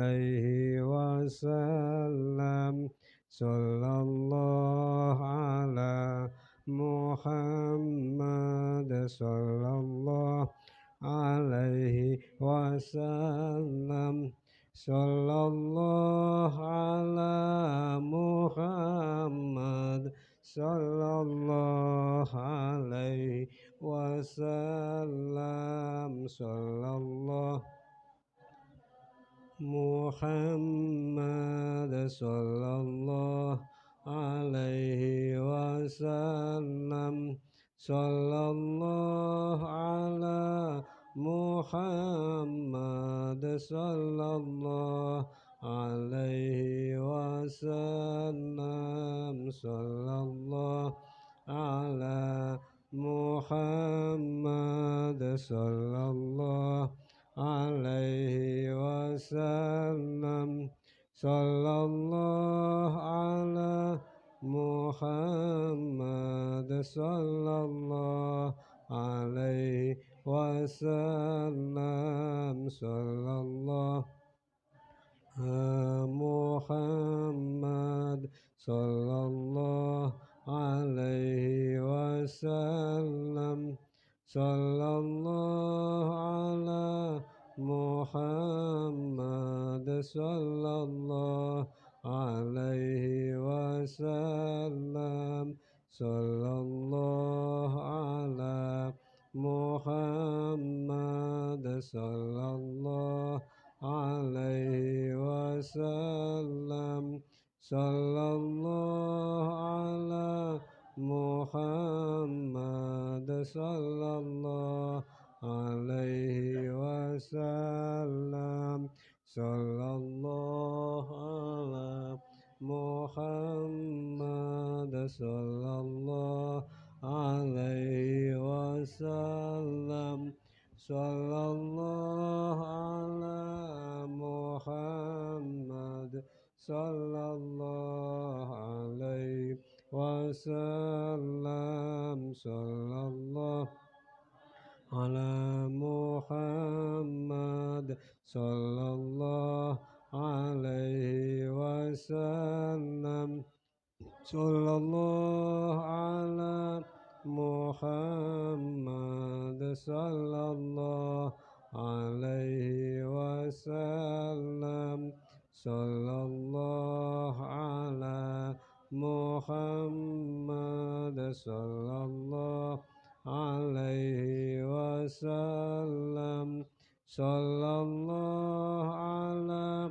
alaihi wasallam. Sallallahu ala Muhammad. Sallallahu alaihi wasallam. Sallallahu ala Muhammad. Sallallahu alaihi wasallam. Sallallahu Muhammad. Sallallahu alaihi wasallam. Sallallahu ala Muhammad. Sallallahu alaihi wasallam. Sallallahu ala Muhammad. Sallallahu alaihi wasallam. Sallallahu ala Muhammad. Sallallahu alaihi wasallam. Sallallahu Muhammad. Sallallahu alaihi wasallam. Sallallahu ala Muhammad. Sallallahu alaihi wasallam. Sallallahu ala Muhammad. Sallallahu alaihi wasallam. Sallallahu ala Muhammad. Sallallahu alaihi wasallam. Sallallahu ala Muhammad. Sallallahu alaihi wasallam. Sallallahu ala Muhammad. Sallallahu alaihi wasallam. Sallallahu ala Muhammad. Sallallahu alaihi wasallam. Sallallahu ala Muhammad. Sallallahu alaihi wasallam. Sallallahu ala Muhammad. Sallallahu alaihi wasallam. Sallallahu ala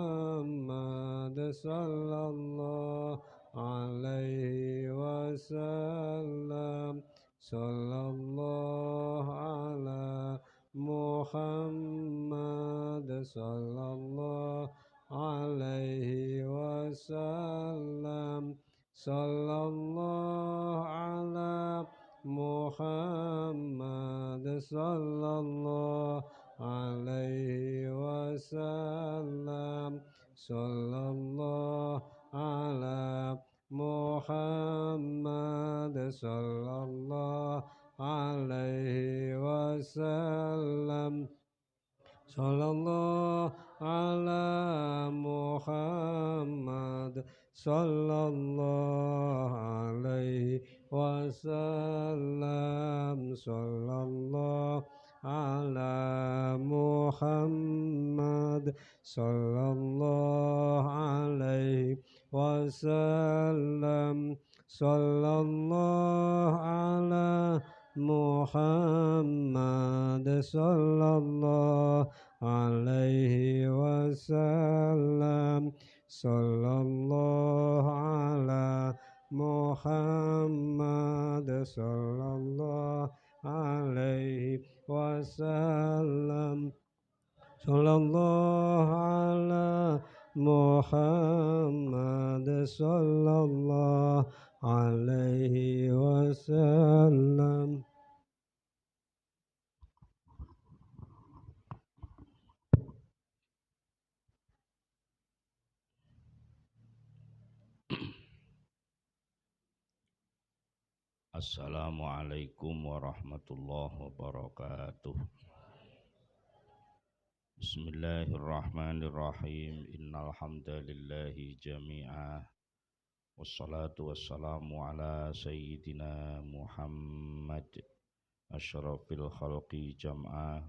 Muhammad. Sallallahu alaihi wasallam. Sallallahu ala Muhammad. Sallallahu alaihi wasallam. Sallallahu ala Muhammad. Sallallahu alaihi wasallam. Sallallahu ala Muhammad. Sallallahu alaihi wasallam. Sallallahu ala Muhammad. Sallallahu alaihi wasallam. Sallallahu ala Muhammad. Sallallahu alaihi wasallam. Sallallahu ala Muhammad. Sallallahu alaihi wasallam. Sallallahu ala Muhammad. Sallallahu alaihi wasallam. Sallallahu ala Muhammad. Sallallahu alaihi wasallam. Assalamualaikum warahmatullahi wabarakatuh. Bismillahirrahmanirrahim. Innal hamdalillahi jami'a. Wassalatu wassalamu ala sayyidina Muhammad asyrafil khalqi jam'a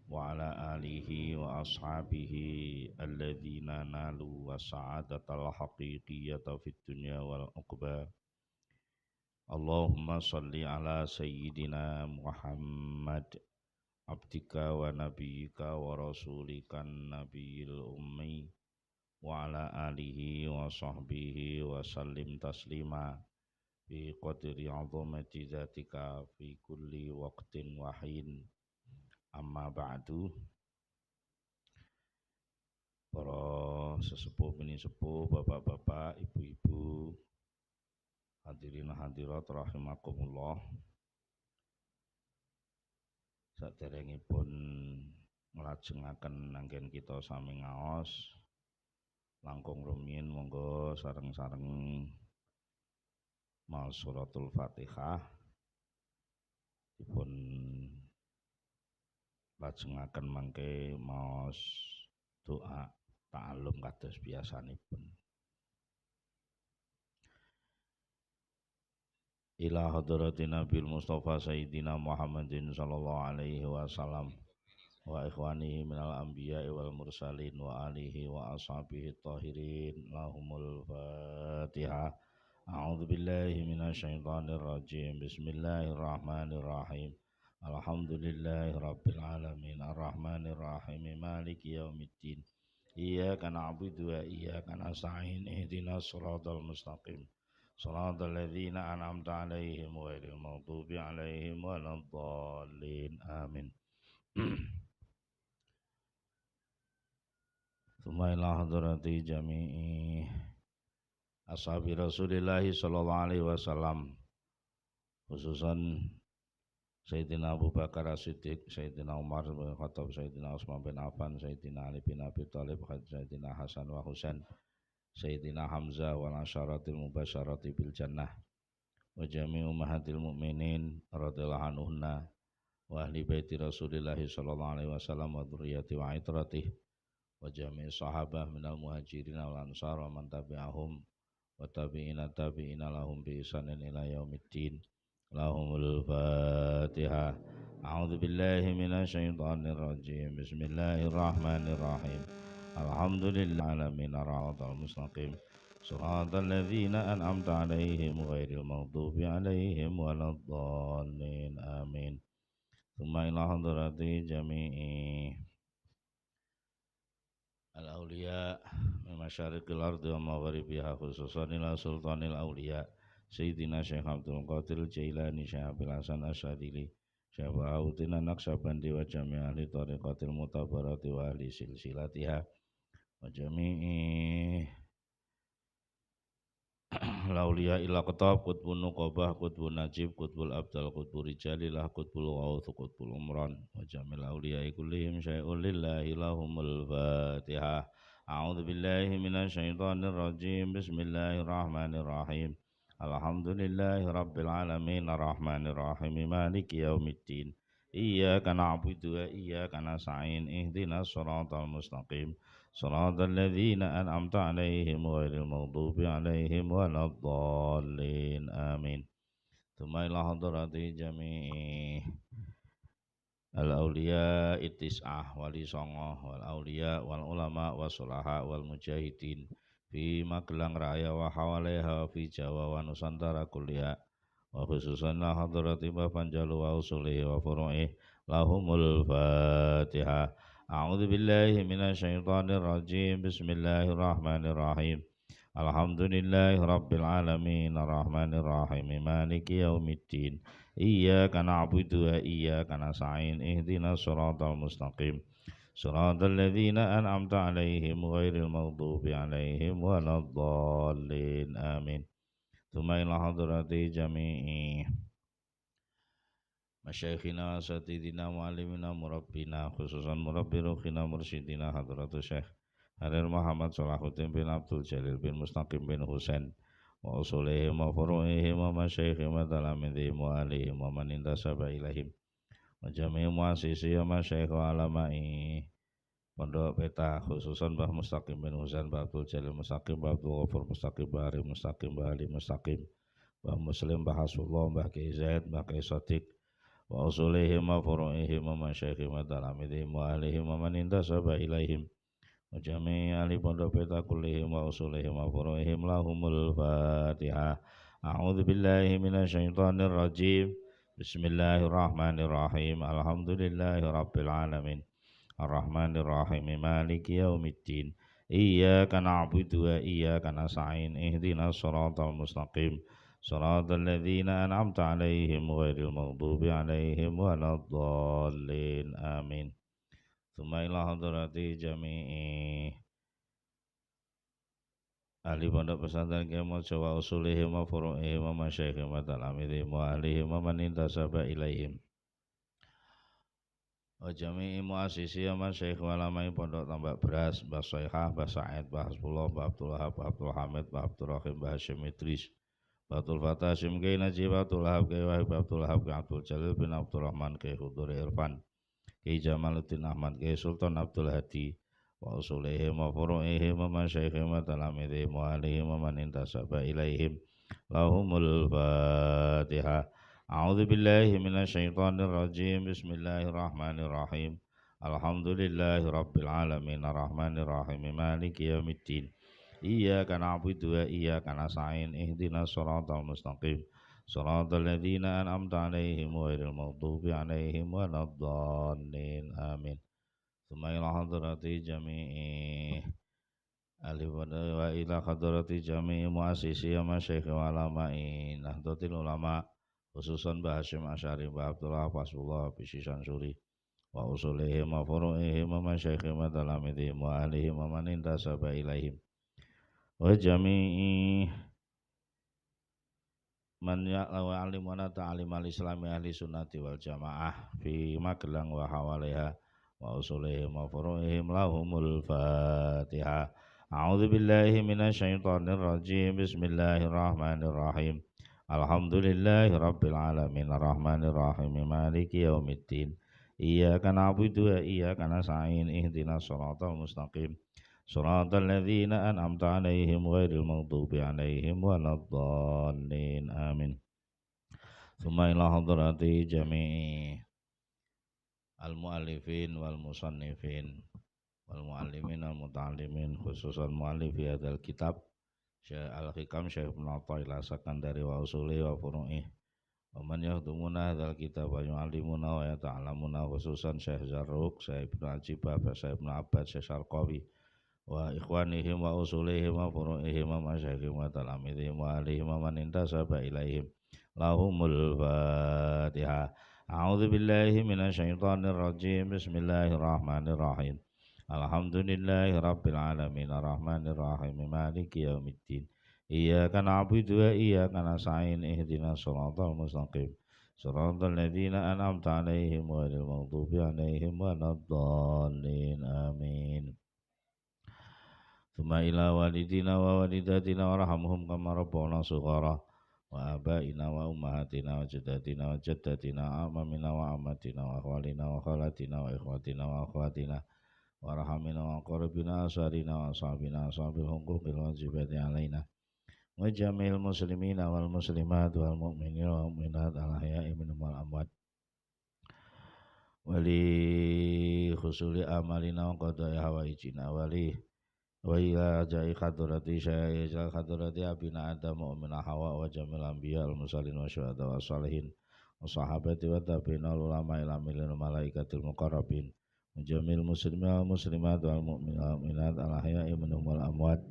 wa ala alihi wa ashabihi alladhina nalu wa sa'adatal haqiqiyata fid dunya wal uqba. Allahumma salli ala sayyidina Muhammad abdika wa nabiyyika wa rasulikan nabiyil ummi wa ala alihi wa sahbihi wa sallim taslima fi qadri azamati dzatika fi kulli waqtin wa hin. Amma ba'du. Para sesepuh bini sepuh, bapak-bapak, ibu-ibu, hadirin hadirat rahimakumullah. Saderengipun nglajengaken anggen kita sami ngaos langkung rumiyin monggo sareng-sareng maos suratul Fatihah dipun lajengaken mangke maos doa ta'allum kados biasanipun. Ila hadratin Nabil Mustafa Sayyidina Muhammadin sallallahu alaihi wasallam wa ikhwanihi minal anbiya'i wal mursalin wa alihi wa ashabihi tahirin. Lahumul Fatihah. A'udzu billahi minasyaitonir rajim. Bismillahirrahmanirrahim. Alhamdulillahi rabbil alamin arrahmanir rahim maliki yaumiddin. Iyyaka na'budu wa iyyaka nasta'in ihdinas siratal mustaqim. Shiratal ladzina an'amta 'alaihim ghairil maghdubi 'alaihim waladdallin. Amin. Tsumma ila hadrati jami'i ashabi Rasulillah sallallahu alaihi wasallam, khususan Sayyidina Abu Bakar As-Siddiq, Sayyidina Umar bin Khattab, Sayyidina Utsman bin Affan, Sayyidina Ali bin Abi Thalib, Sayyidina Hasan wa Husain, Sayyidina Hamzah wal asyaratil mubasyarati bil jannah wa jami' ummahatil mu'minin radhiyallahu anhunna wa ahli baiti Rasulillah sallallahu alaihi wasallam wa dzurriyyati wa itratih wa jami' sahabah minal muhajirin wal ansar wa man tabi'ahum wa tabi'ina tabi'ina lahum bi ihsanin ila yaumiddin. Lahumul Fatihah. A'udzu billahi minasyaitonir rajim. Bismillahirrahmanirrahim. Alhamdulillahi alamin arrahmanir mustaqim. Shiratal ladzina an'amta 'alaihim ghairil maghdubi 'alaihim waladdallin. Amin. Tsumma ila hadrati jami'i al-awliya min masyariqil ardi wa magharibiha, khususan ila sultanil awliya Sayyidina Syekh Abdul Qadir Jailani, Syekh Abil Hasan Asyadili, Syekh Bahauddin Naqsyabandi wa jami' ahli tariqatil mutabarati wa ahli silsilatiha wa jami'i lauliya ila qatab qutbun nuqabah qutbun najib qutbul abdal qutbul rijalilah qutbul ghawth qutbul umran wa jamil auliya kullihim syai'un lillahi lahumul Fatihah. A'udzu billahi minasyaitonir rajim. Bismillahirrahmanirrahim. Alhamdulillahi rabbil alamin arrahmanir rahim maliki yaumiddin. Iyyaka na'budu wa iyyaka nasta'in ihdinas siratal mustaqim. Shiratal ladzina an'amta 'alaihim ghairil maghdubi 'alaihim waladdallin. Amin. Tsumma ila hadrati jami'i al-awliya ittis'ah wali songo wal awliya wal ulama wasulaha wal mujahidin fi Magelang Raya wa hawalaiha fi Jawa wa Nusantara kulliha wa khususan la hadrati Panjalu wa usulihi wa furu'ih. Lahumul Fatihah. A'udzu billahi minasyaitonir rajim. Bismillahirrahmanirrahim. Alhamdulillahi rabbil alamin arrahmanir rahim maliki yaumiddin. Iyyaka na'budu wa iyyaka nasta'in ihdinas siratal mustaqim. Shiratal ladzina an'amta 'alaihim ghairil maghdubi 'alaihim waladdallin. Amin. Tsumma ila hadrati jami'i masyaikhina asatidina mu'allimina murabbina, khususan murabbi ruhina mursyidina hadratu Syekh Harir Muhammad Salahuddin bin Abdul Jalil bin Mustaqim bin Husain wa usulihim wa furu'ihim wa masyayikhim wa talamidhim wa alihim wa man intasaba ilaihim wa jami' muassisi wa masyayikh wa alamai Pondok Peta khususan Mbah Mustaqim bin Husain, Mbah Abdul Jalil Mustaqim, Mbah Abdul Ghafur Mustaqim, Mbah Ari Mustaqim, Mbah Ali Mustaqim, Mbah Muslim, Mbah Hasbullah, Mbah Kiai Zaid, Mbah Kiai Sotik, wa usulihim wa furu'ihim wa masyayikhim wa talamidhim wa ahlihim wa man intasaba ilaihim wa jami'i ahli Pondok Peta kullihim wa usulihim wa furu'ihim lahumul Fatihah. A'udzu billahi minasyaitonir rajim. Bismillahirrahmanirrahim. Alhamdulillahi rabbil alamin. Ar-Rahmanir-Rahim Maliki Yaumiddin Iyyaka na'budu wa iyyaka nasta'in Ihdinas siratal mustaqim Siratal ladzina an'amta 'alaihim ghairil maghdubi 'alaihim waladdallin Amin. Tsumma ila hadrati jami'i ahli pondok pesantren Kiai Jawa usulihim wa furu'ihim wa masyayikhim wa talamidhim wa ahlihim wa man intasaba ilaihim wa jami'i muassisi wa masyayikh walamai Pondok Tambak Beras, Mbah Soihah, Mbah Said, Mbah Hasbullah, Mbah Abdul Wahab, Mbah Abdul Hamid, Mbah Abdul Rahim, Mbah Hashim Idris, Mbah Abdul Fatah, Hashim Kiai Najib, Mbah Abdul Wahab, Kiai Wahib, Mbah Abdul Wahab, Kiai Abdul Jalil bin Abdul Rahman, Kiai Huduri Irfan, Kiai Jamaluddin Ahmad, Kiai Sultan Abdul Hadi, wa usulihim wa furu'ihim wa masyayikhim wa talamidhim wa alihim wa man intasaba ilaihim lahumul Fatihah. A'udzu billahi minasyaitonir rajim. Bismillahirrahmanirrahim. Alhamdulillahi rabbil alamin arrahmanir rahim maliki yaumiddin. Iyyaka na'budu wa iyyaka nasta'in ihdinas siratal mustaqim. Siratal ladzina an'amta 'alaihim ghairil maghdubi 'alaihim waladdallin. Amin. Tsumma ila hadrati jami'i wa ila hadrati jami'i muassisi wa masyayikh wa ulama'i Nahdlatul Ulama khususan Mbah Hasyim Asy'ari, Mbah Abdullah Fasbullah Bisi Sansuri wa usulihim wa furu'ihim wa masyayikhim wa talamidhim wa ahlihim wa man intasaba ilaihim wa jami'i man ya'law alim wa ta'alim al-islami ahli sunnati wal jamaah fi Magelang wa hawaliha wa usulihim wa furu'ihim lahumul Fatihah. A'udzu billahi minasyaitonir rajim. Bismillahirrahmanirrahim. Alhamdulillahi rabbil alamin arrahmanir rahim maliki yaumiddin Iyyaka na'budu wa iyyaka nasta'in ihdinas siratal mustaqim siratal ladzina an'amta 'alaihim ghairil maghdubi 'alaihim waladdallin amin. Tsumma ila hadrati jami'i al-muallifin wal musannifin wal muallimin wal muta'allimin khususan muallifi hadzal kitab Syekh Al-Hikam Syekh Ibnu Athaillah Sakandari wa usuli wa furu'i wa man yahdumuna hadzal kitab wa yu'allimuna wa yata'allamuna khususan Syekh Zarruq, Syekh Ibnu Al-Jibab, Syekh Ibnu Abbad, Syekh Syarqawi wa ikhwanihim wa usulihim wa furu'ihim wa masyayikhim wa talamidhim wa alihim wa man intasaba ilaihim lahumul Fatihah. A'udzu billahi minasyaitonir rajim. Bismillahirrahmanirrahim. Alhamdulillahi rabbil alamin arrahmanir rahim maliki yaumiddin Iyyaka na'budu wa iyyaka nasta'in ihdinas siratal mustaqim siratal ladzina an'amta 'alaihim ghairil maghdubi 'alaihim waladdallin amin. Tsumma ila walidina wa walidatina warhamhum kama rabbana shighara wa abaina wa ummahatina wa jaddatina wa jaddatina amamina wa amatina wa akhwalina wa khalatina wa ikhwatina wa akhwatina warhamina wa qaribina asarina wa ashabina ashabil huquqil wajibati alaina wa jamil muslimina wal muslimat wal mu'minina wal mu'minat al ahya'i minhum wal amwat wali khusuli amalina wa qada'i hawaijina wali wa ila ja'i khadrati syai'il khadrati abina adam mu'mina hawa wa jamil anbiya al musallin wa syuhada wa salihin wa sahabati wa tabi'ina ulama ila milil malaikatil muqarrabin jamil muslimin wal muslimat wal mu'minat al ahya'i minhum wal amwat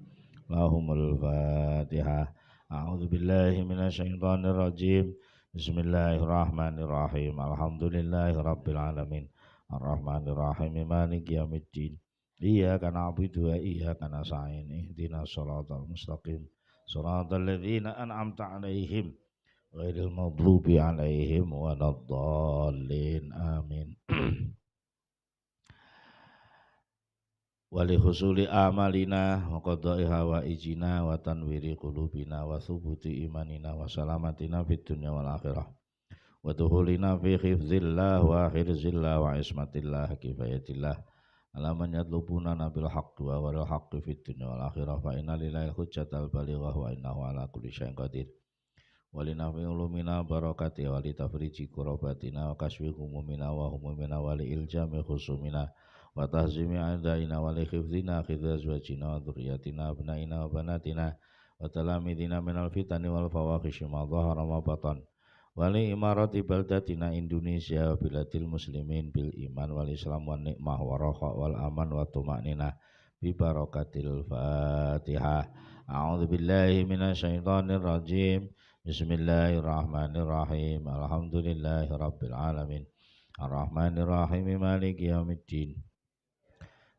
lahumul Fatihah. A'udzu billahi minasyaitonir rajim. Bismillahirrahmanirrahim. Alhamdulillahi rabbil alamin arrahmanir rahim maliki yaumiddin Iyyaka na'budu wa iyyaka nasta'in ihdinas siratal mustaqim siratal ladzina an'amta 'alaihim ghairil maghdubi 'alaihim waladdallin amin. Wali husuli amalina wa qada'i hawaijina wa tanwiri qulubina wa thubuti imanina wa salamatina fid dunya wal akhirah wa dukhulina fi hifdzillah wa hirzillah wa ismatillah kifayatillah ala man yatlubuna bil haqqi wa wal haqqi fid dunya wal akhirah fa inna lillahi hujjatal balighah wa innahu ala kulli syai'in qadir walinafi ulumina barakati wali tafriji kurabatina wa kaswi humumina wa humumina wali iljami khusumina wa tahzimi a'daina wali khifdina khidha azwajina wa dhurriyatina abnaina wa banatina wa talamidina minal fitani wal fawahishi ma dhahara ma batan wali imarati baldatina Indonesia wa biladil muslimin bil iman wal islam wa nikmah wa raha wal aman wa tuma'nina bi barakatil fatihah a'udzu billahi minasyaitonir rajim. Bismillahirrahmanirrahim. Alhamdulillahi rabbil alamin. Arrahmanirrahim maliki yaumiddin.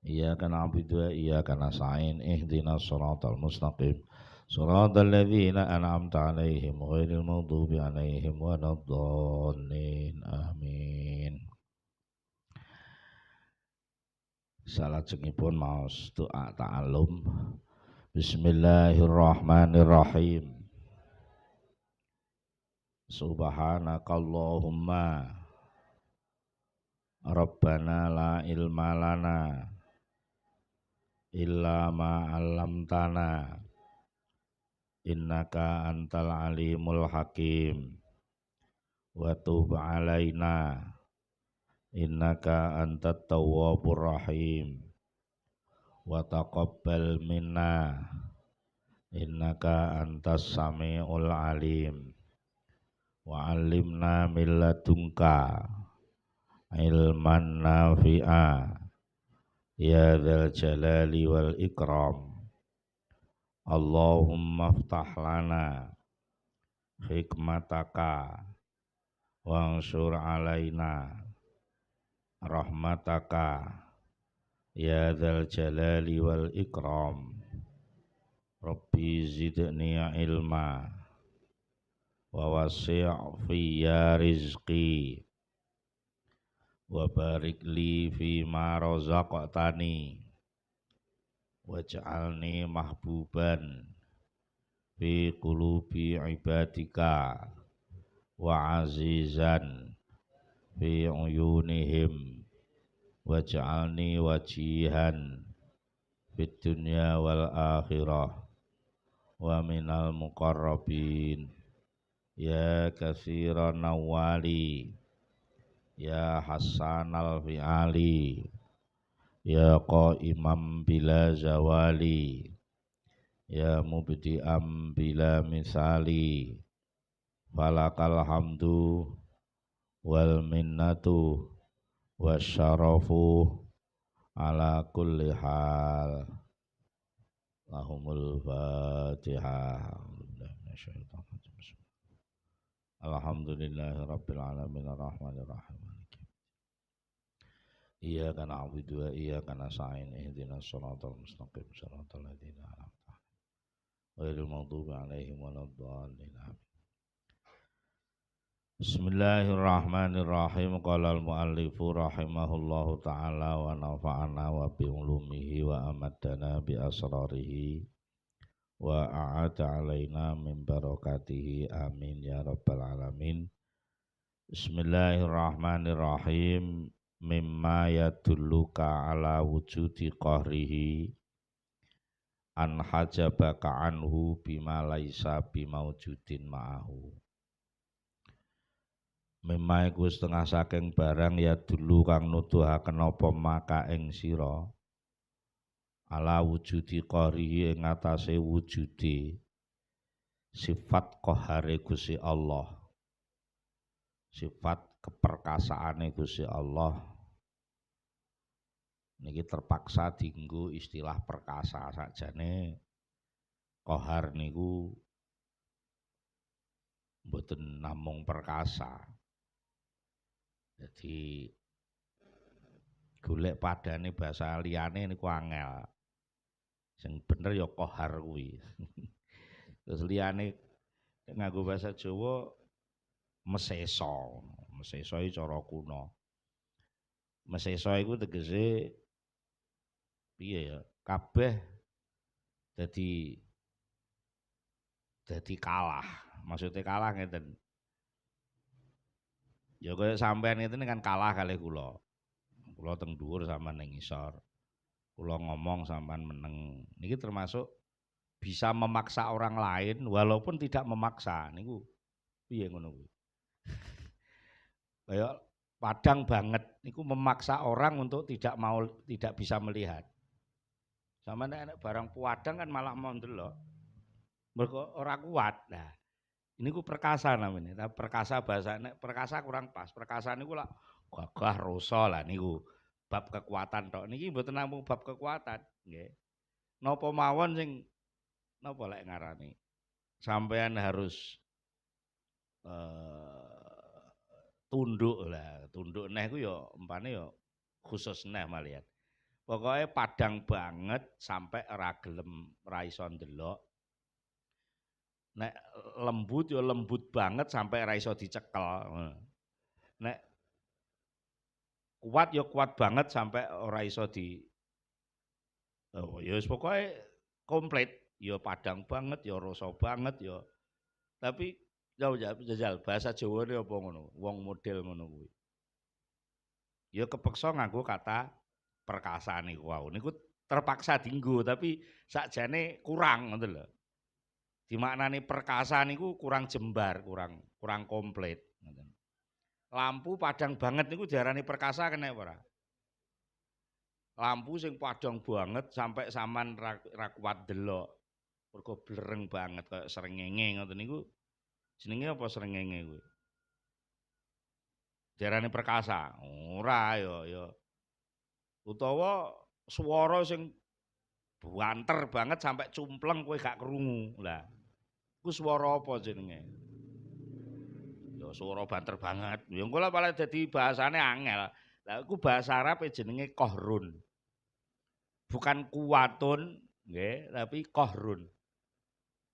Iyyaka na'budu wa iyyaka nasta'in. Ihdinas siratal mustaqim. Siratal ladzina an'amta 'alaihim ghairil maghdubi 'alaihim waladdallin. Amin. Salajengipun maos doa ta'allum. Bismillahirrahmanirrahim. Subhanakallahumma Rabbana la ilma lana illa ma 'allamtana innaka antal alimul hakim wa tub 'alaina innaka antat tawwabur rahim wa taqabbal minna innaka antas samiul alim wa 'allimna min ladunka ilman nafi'a ya dzal jalali wal ikram. Allahumma ftah lana hikmataka wansur alaina rahmataka ya dzal jalali wal ikram. Rabbi zidni ilma wa wasi' fiyya rizqi wa barik li fi ma razaqtani waj'alni mahbuban fi qulubi ibadika wa azizan fi uyunihim waj'alni wajihan fid dunya wal akhirah wa minal muqarrabin ya katsiran nawali ya hasanal fi'ali ya qaimam bila zawali ya mubdi'am bila misali falakal hamdu wal minnatu wasyarafu ala kulli hal. Lahumul fatihah. Alhamdulillahi rabbil alamin arrahmanir rahim. Iyyaka na'budu wa iyyaka nasta'in ihdinas siratal mustaqim siratal ladzina an'amta 'alaihim ghairil maghdubi 'alaihim waladdallin. Bismillahirrahmanirrahim. Qala al-muallifu rahimahullahu ta'ala wa nafa'ana wa bi ulumihi wa amadana bi asrarihi wa a'ada alaina min barakatihi amin ya rabbal alamin. Bismillahirrahmanirrahim. Mimma yadulluka ala wujudi qahrihi an hajabaka anhu bima laisa bimaujudin ma'ahu. Mimma iku setengah saking barang ya dulu kang nuduhaken apa maka ing sira ala wujudi qahrihi ing atase wujude sifat qahare Gusti Allah, sifat keperkasaane Gusti Allah. Niki terpaksa dienggo istilah perkasa, sakjane qahar niku mboten namung perkasa. Jadi golek padane basa liyane niku angel. Sing bener ya qahar kuwi. Terus liyane nganggo bahasa Jawa mesesa. Mesesa iki cara kuna. Mesesa iku tegese piye ya? Kabeh dadi kalah. Maksudnya kalah ngeten. Ya kaya sampean itu kan kalah kali kula. Kula teng dhuwur sampean ning ngisor. Kula ngomong sampean meneng. Niki termasuk bisa memaksa orang lain walaupun tidak memaksa niku piye ngono kuwi. Kaya padang banget niku memaksa orang untuk tidak bisa melihat. Sama nek barang puadang kan malah mau ndelok. Mergo ora kuat. Nah, ini ku perkasa namanya. Tapi perkasa bahasa nek perkasa kurang pas. Perkasa niku lah gagah rosa lah niku. Bab kekuatan tok. Niki mboten namung bab kekuatan, nggih. Napa mawon sing napa lek ngarani? Sampean harus tunduk lah. Tunduk neh ku ya umpane ya khusus neh malian. Pokoknya padang banget sampai ora gelem ra iso ndelok. Nek lembut ya lembut banget sampai ra iso dicekel. Nek kuat ya kuat banget sampai ora iso di ya wis pokoke komplit, ya padang banget, ya rasa banget ya. Tapi jajal bahasa Jawane apa ngono? Wong model ngono kuwi. Ya kepeksa nganggo kata perkasa niku wau. Niku terpaksa dienggo tapi sakjane kurang ngoten lho. Dimaknani perkasa niku kurang jembar, kurang komplit ngoten. Lampu padang banget niku diarani perkasa kena ora? Lampu sing padang banget sampai sampean ra kuat delok. Mergo blereng banget kaya srengenge ngoten niku. Jenenge apa srengenge kuwi? Diarani perkasa. Ora ya. Utawa swara sing banter banget sampai cumpleng kowe gak krungu. Lah, iku swara apa jenenge? Ya swara banter banget. Ya engko lah malah dadi bahasane angel. Lah iku bahasa Arab jenenge qahrun. Bukan kuwatun, nggih, tapi qahrun.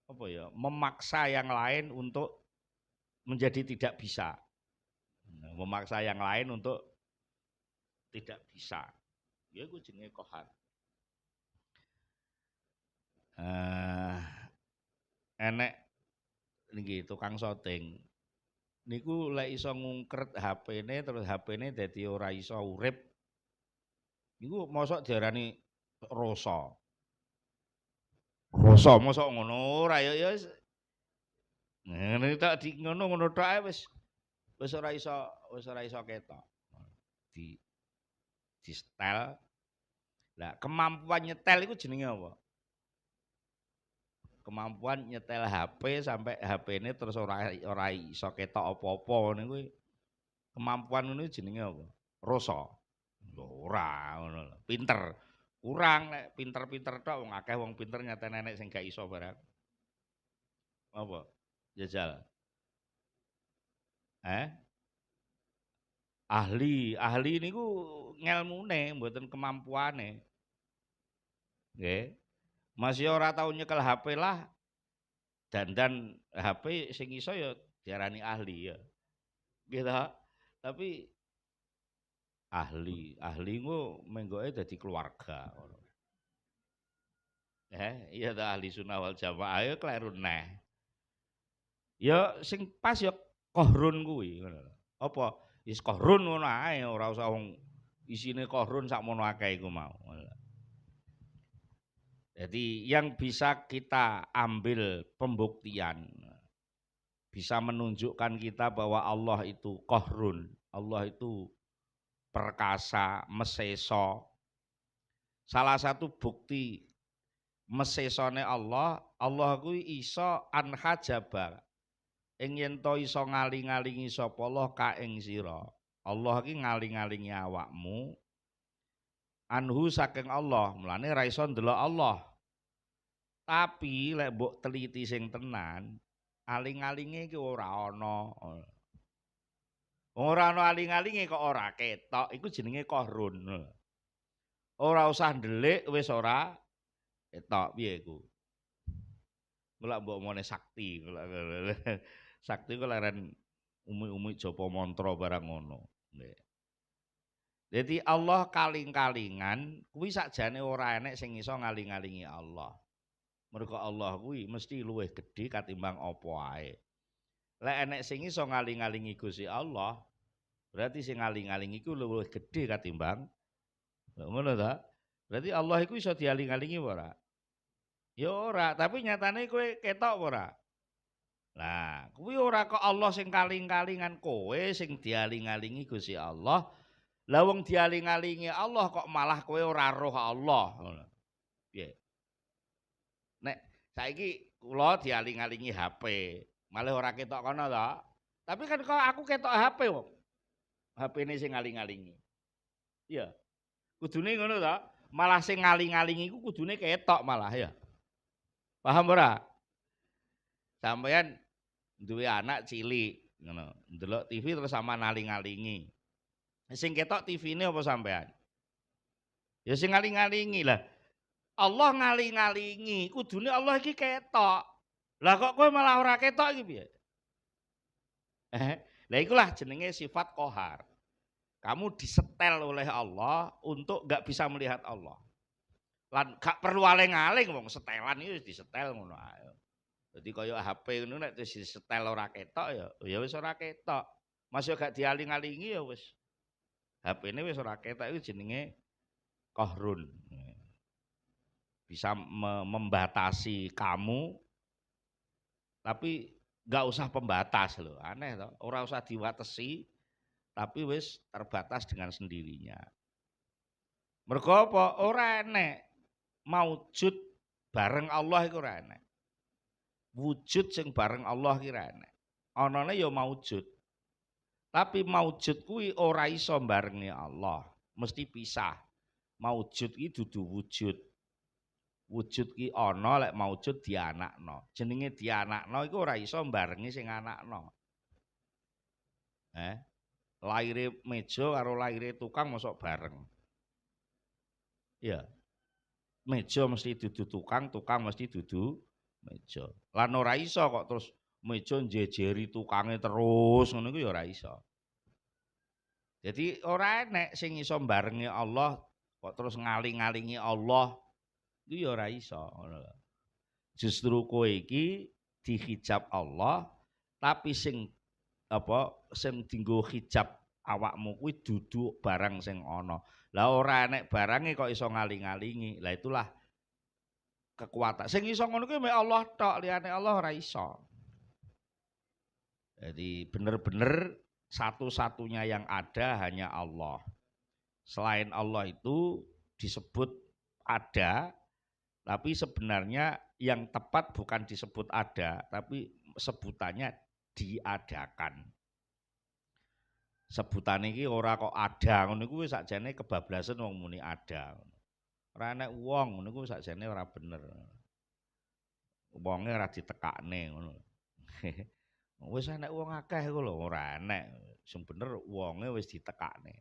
Apa ya? Memaksa yang lain untuk menjadi tidak bisa. Memaksa yang lain untuk tidak bisa. Ya iku jenenge qahar. Enek niki tukang syuting. Niku lek iso ngungkret HP-ne terus HP-ne dadi ora iso urip. Niku mosok diarani rasa. Rasa mosok ngono ora ya ngene tak di ngono tok ae wis ora iso ketok. Di setel. Lah kemampuan nyetel iku jenenge apa? Kemampuan nyetel HP sampai HP-ne terus ora iso ketok apa-apa niku kemampuan ngono jenenge apa? Rasa. Ora ngono lho. Pinter. Kurang nek pinter-pinter tok wong akeh wong pinter nyata nenek sing gak iso barang. Apa? Jajal. Ahli niku ngelmune mboten kemampuane. Nggih. Masih ora tau nyekel HP lah. Dandan HP sing iso ya diarani ahli ya. Gitu. Tapi ahli ku menggoke dadi keluarga. Iya ta ahli sunnah wal jamaah ya kleru neh. Ya sing pas ya qahrun kuwi ngono lho. Apa? Wis qahrun ngono ae ora usah wong isine qahrun sakmono akeh iku mau. Jadi yang bisa kita ambil pembuktian bisa menunjukkan kita bahwa Allah itu qahrun, Allah itu perkasa, meseso. Salah satu bukti mesesone Allah kuwi iso anhajaba. Ing yen to iso ngaling-alingi sapa Allah ka ing sira. Allah iki ngaling-alingi awakmu anhu saking Allah, mulane ra iso ndelok Allah. Tapi lek mbok teliti sing tenan, aling-alinge iki ora ana. Ora ana aling-alinge kok ora ketok, iku jenenge qahrun. Ora usah ndelik wis ora ketok piye iku. Kula mbok mone sakti, sakti kok leren umi-umi japa mantra barang ngono. Jadi Allah kaling-kalingan kuwi sakjane ora enek sing iso ngaling-alingi Allah. Mergo Allah kuwi mesti luwih gedhe katimbang apa ae. Lek enek sing iso ngaling-alingi Gusti Allah, Berarti sing ngaling-aling iku luwih gedhe katimbang ngono ta? Berarti Allah iku iso dialing-alingi ora? Ya ora, tapi nyatane kowe ketok ora? Nah, kuwi ora kok Allah sing kaling-kalingan kowe sing dialing-alingi Gusti Allah. Lah wong dialing-alingi Allah kok malah kowe ora roh Allah ngono. Piye? Nek saiki kula dialing-alingi HP, malah ora ketok kono to. Tapi kan kok aku ketok HP wong. HP-ne sing ngaling-alingi. Iya. Kudune ngono to. Malah sing ngaling-alingi iku kudune ketok malah ya. Paham ora? Sampeyan duwe anak cilik ngono, ndelok TV terus sama naling-alingi. Sing ketok TV-ne apa sampean? Ya sing ngaling-alingi lah. Allah ngaling-alingi, kudune Allah iki ketok. Lah kok kowe malah ora ketok iki piye? Lah ikulah jenenge sifat qahar. Kamu disetel oleh Allah untuk enggak bisa melihat Allah. Lan gak perlu aling-aling wong setelan iki disetel ngono ae. Jadi kaya HP ngono nek wis disetel ora ketok ya wis ora ketok. Masih gak dialing-alingi ya wis. HP-ne wis ora ketok iku jenenge qahrun. Bisa membatasi kamu tapi nggak usah pembatas loh, aneh toh. Ora usah diwatesi tapi wis terbatas dengan sendirinya. Mergo apa? Ora enek maujud bareng Allah iku ora enek. Wujud sing bareng Allah iki ora enek. Anane ya maujud. Tapi maujud kuwi ora iso barengi Allah, mesti pisah. Maujud iki dudu wujud. Wujud ki ana lek maujud dianakno. Jenenge dianakno iku ora iso barengi sing anakno. Laire meja karo laire tukang mosok bareng. Ya. Meja mesti dudu tukang, tukang mesti dudu meja. Lan ora iso kok terus meja njejeri tukange terus ngono iku ya ora iso. Jadi ora enek sing iso barengi Allah kok terus ngaling-alingi Allah. Itu ya ora iso ngono lho. Justru kowe iki dihijab Allah, tapi sing dienggo hijab awakmu kuwi dudu barang sing ana. Lah ora enek barange kok iso ngaling-alingi. Lah itulah kekuatan. Sing iso ngono kuwi mek Allah tok, liyane Allah ora iso. Jadi bener-bener satu-satunya yang ada hanya Allah. Selain Allah itu disebut ada, tapi sebenarnya yang tepat bukan disebut ada, tapi sebutannya diadakan. Sebutan iki ora kok ada ngono iku sakjane kebablasan wong muni ada. Ora enek wong ngono iku sakjane ora bener. Wonge ora ditekakne ngono. Wis enek wong akeh iku lho, ora enek. Sing bener wonge wis ditekakne.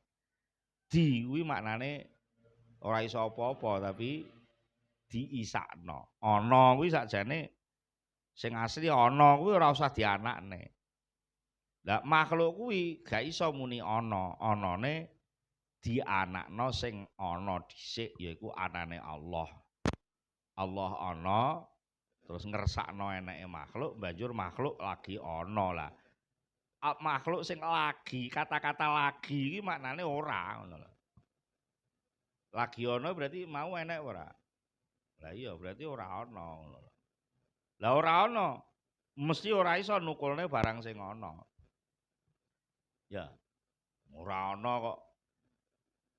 Di kuwi maknane ora iso apa-apa tapi diisakno. Ana kuwi sakjane sing asli ana kuwi ora usah dianakne. Lah makhluk kuwi gak iso muni ana, anane dianakno sing ana dhisik yaiku anane Allah. Allah ana terus ngersakno eneke makhluk, banjur makhluk lagi ana lah. Makhluk sing lagi, kata-kata lagi iki maknane ora ngono lho. Lagi ana berarti mau enek ora? Lah iya berarti ora ana ngono lho. Lah ora ana mesti ora iso nukulne barang sing ana. Ya. Ora ana kok.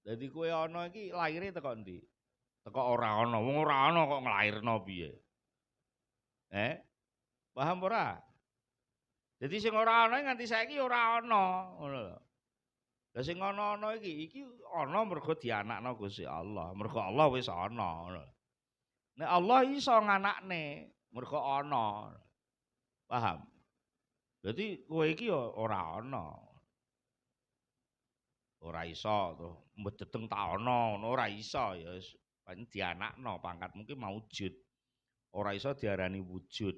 Dadi kowe ana iki laire teko ndi? Teko ora ana. Wong ora ana kok nglairno piye? Paham ora? Jadi sing ora ana nganti saiki ora ana, ngono lho. Lah sing ana-ana iki ana mergo dianakno Gusti Allah. Mergo Allah wis ana, ngono. Nek Allah iso nganakne, mergo ana. Paham? Jadi kowe iki ya ora ana. Ora iso to, mbedeteng tak ana, ngono ora iso ya pancen dianakno, pangkat mungkin maujud. Ora iso diarani wujud.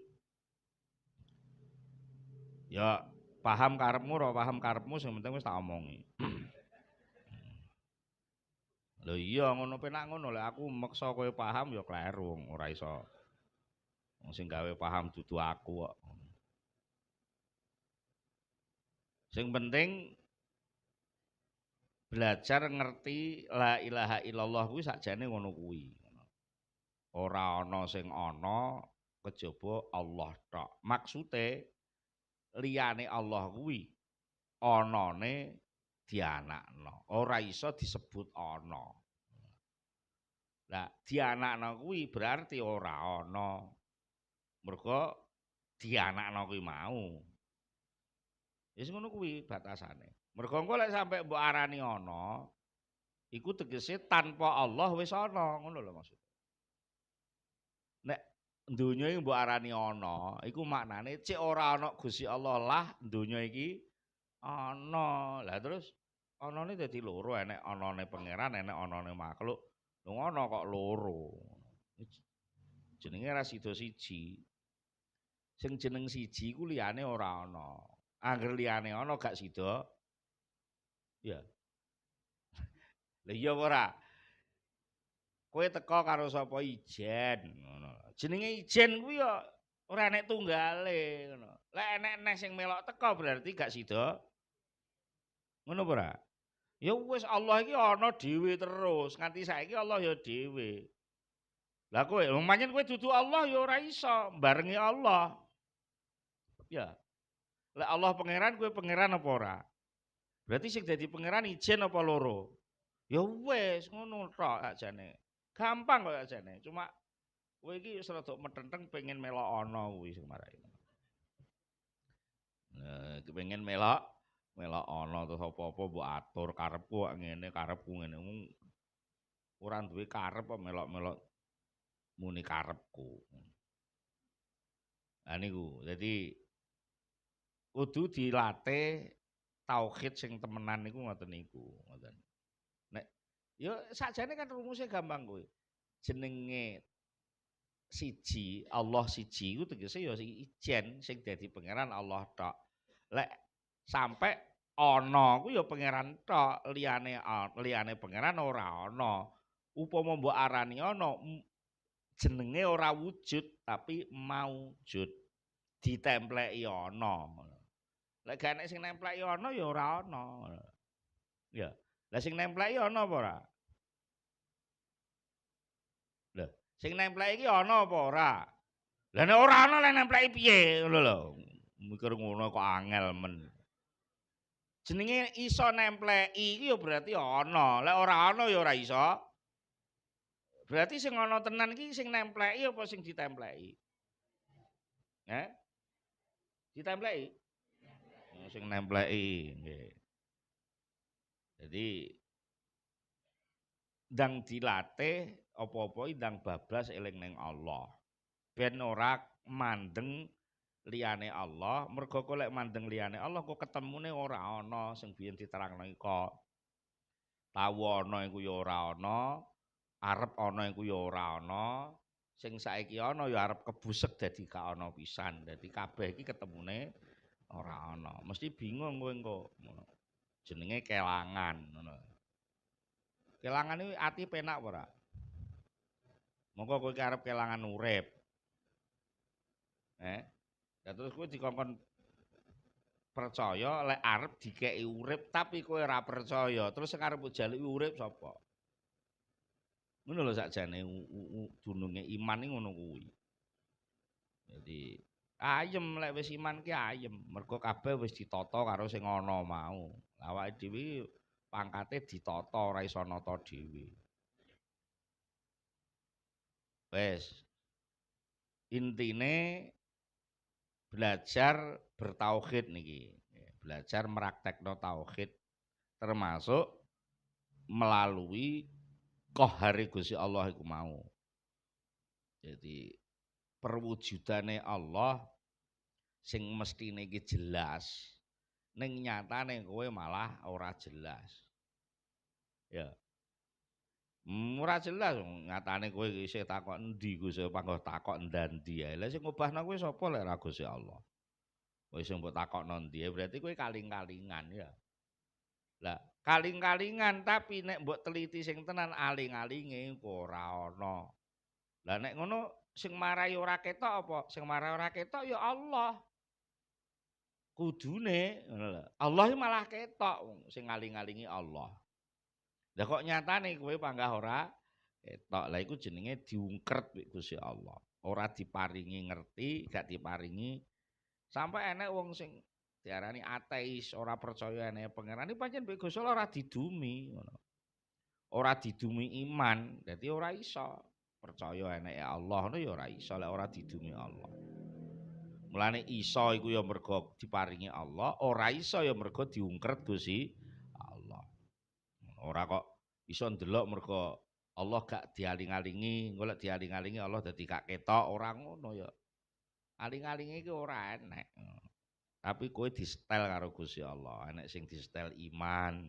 Ya paham karepmu ora paham karepmu sing penting wis tak omongi. Lho iya ngono penak ngono lek aku meksa kowe paham ya kleru ora iso. Wong sing gawe paham dudu aku kok. Sing penting belajar ngerti la ilaha illallah kuwi sakjane ngono kuwi. Ora ana sing ana kejaba Allah tok. Maksude liyane Allah kuwi anane dianakno. Ora iso disebut ana. Lah dianakno kuwi berarti ora ana. Mergo dianakno kuwi mau. Wis ngono kuwi batasane. Mergo engko lek sampe mbok arani ana, iku tegese tanpa Allah wis ana, ngono lho maksud. Nek donya iki mbok arani ana, iku maknane cek ora ana Gusti Allah lah donya iki ana. Lah terus anane dadi loro, enek anane pangeran, enek anane makhluk. Lho ngono kok loro. Jenenge ra sida siji. Sing jeneng siji ku liyane ora ana. Angger liyane ana gak sida. Ya. Lah iya ora? Kowe teka karo sapa ijen ngono. Jenenge ijen kuwi ya ora enek tunggale ngono. Lek enek sing melok teka berarti gak sida. Ngono apa ora? Ya wis Allah iki ana dhewe terus, nganti saiki Allah ya dhewe. Lah kowe pancen kowe dudu Allah ya ora iso barengi Allah. Ya. Lek Allah pangeran kowe pangeran apa ora? Berarti sing dadi pangeran ijen apa loro? Ya wis ngono tok ajane. Gampang kok ajane. Cuma kowe iki wis rada metenteng pengen melok ana kuwi sing marai. Nah, pengen melok ana terus apa-apa mbok atur karepku kok ngene, karepku ngene. Ora duwe karep kok melok-melok muni karepku. Lah niku, dadi kudu dilatih tauhid sing temenan niku ngoten niku, ngoten. Nek ya sakjane kan rumusnya gampang kowe. Jenenge siji, Allah siji iku tegese ya ijen sing dadi pangeran Allah tok. Lek sampai ana ku ya pangeran tok, liyane pangeran ora ana. Upama mbok arani ana jenenge ora wujud tapi maujud. Ditempleki ana. Lek gak enek sing nempleki ana ya ora ana. Ya. Lah sing nempleki ana apa ora? Lho, sing nempleki iki ana apa ora? Lah nek ora ana lek nempleki piye ngono lho. Mikir ngono kok angel men. Jenenge iso nempleki iki ya berarti ana. Lek ora ana ya ora iso. Berarti sing ana tenan iki sing nempleki apa sing ditempleki? Ditempleki? Sing nempleki nggih. Jadi ndang dilatih apa-apa ndang bablas eling ning Allah. Ben ora mandeng liyane Allah, mergo kok lek mandeng liyane Allah kok ketemune ora ana sing biyen diterangno iku. Tahu ana iku ya ora ana, arep ana iku ya ora ana, sing saiki ana ya arep kebusek dadi gak ana pisan. Dadi kabeh iki ketemune ora ana. Mesti bingung kowe engko. Jenenge kelangan ngono. Kelangan iki ati penak ora? Monggo kowe arep kelangan urip. Ya terus kowe dikongkon percaya lek arep dikeki urip tapi kowe ora percaya, terus sing arep jaluki urip sapa? Ngono lho sakjane dununge iman iki ngono kuwi. Jadi ayem lek wis iman ki ayem, mergo kabeh wis ditata karo sing ana mau. Awake dhewe pangkate ditata ora iso nata dhewe. Wes. Intine belajar bertauhid niki. Belajar meraktekno tauhid termasuk melalui qahare Gusti Allah iku mau. Jadi perwujudane Allah sing mestine iki jelas ning nyatane kowe malah ora jelas. Ya. Ora jelas nyatane kowe isih takok endi Gusti panggoh takok ndandi ae. Lah sing ngobahno kowe sapa lek ora Gusti Allah. Kowe sing mbok takokno ndi berarti kowe kaling-kalingan ya. Lah kaling-kalingan tapi nek mbok teliti sing tenan aling-alinge ora ana. Lah nek ngono sing marai ora ketok apa? Sing marai ora ketok ya Allah. Kudune ngono lho. Allah iki malah ketok sing ngaling-alingi Allah. Lah kok nyatane kowe panggah ora ketok. Lah iku jenenge diungkret Gusti Allah. Ora diparingi ngerti, gak diparingi sampai enek wong sing diarani ateis, ora percaya enek pangeran iki pancen mbek Gusti Allah ora didumi ngono. Ora didumi iman, dadi ora iso percaya enek Allah ngono ya ora iso lek ora didumi Allah. Mulane iso iku ya mergo diparingi Allah, ora iso ya mergo diungkret Gusti Allah. Ora kok iso ndelok mergo Allah gak dialing-alingi, golek dialing-alingi Allah dadi gak ketok, ora ngono ya. Aling-alingi iki ora enek. Tapi kowe disetel karo Gusti Allah. Enek sing disetel iman,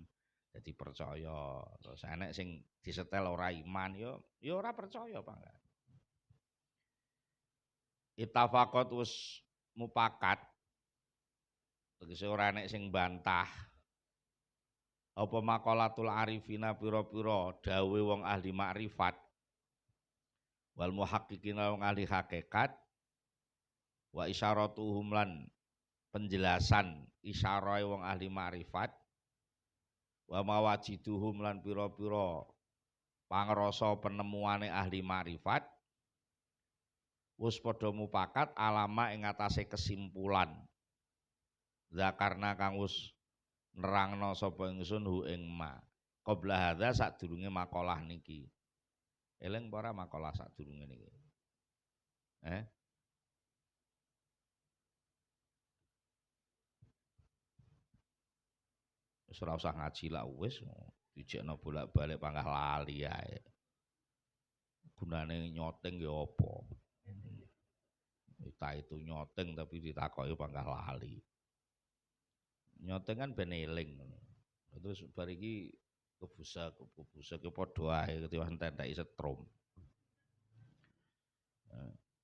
dadi percaya. Terus enek sing disetel ora iman, ya ora percaya pangkat. Ittafaqat wis mupakat. Tegese ora enek sing bantah. Apa maqalatul arifina pira-pira dawe wong ahli makrifat. Wal muhaqqiqina wong ahli hakikat. Wa isyaratuhum lan penjelasan isyarahe wong ahli makrifat wa mawajiduhum lan pira-pira pangrasa penemuane ahli makrifat wis padha mupakat alama ing atase kesimpulan zakarna kang wis nerangno sapa ingsun hu ing ma qabla hadza sadurunge makalah niki eling para makalah sadurunge niki wis ora usah ngaji lah wis dijekno bolak-balik panggah lali ae. Gunane nyoteng ya apa? Kita itu nyoteng tapi ditakoki panggah lali. Nyoteng kan ben eling. Terus bar iki kebusa ke padha ae ketiwas entek setrum.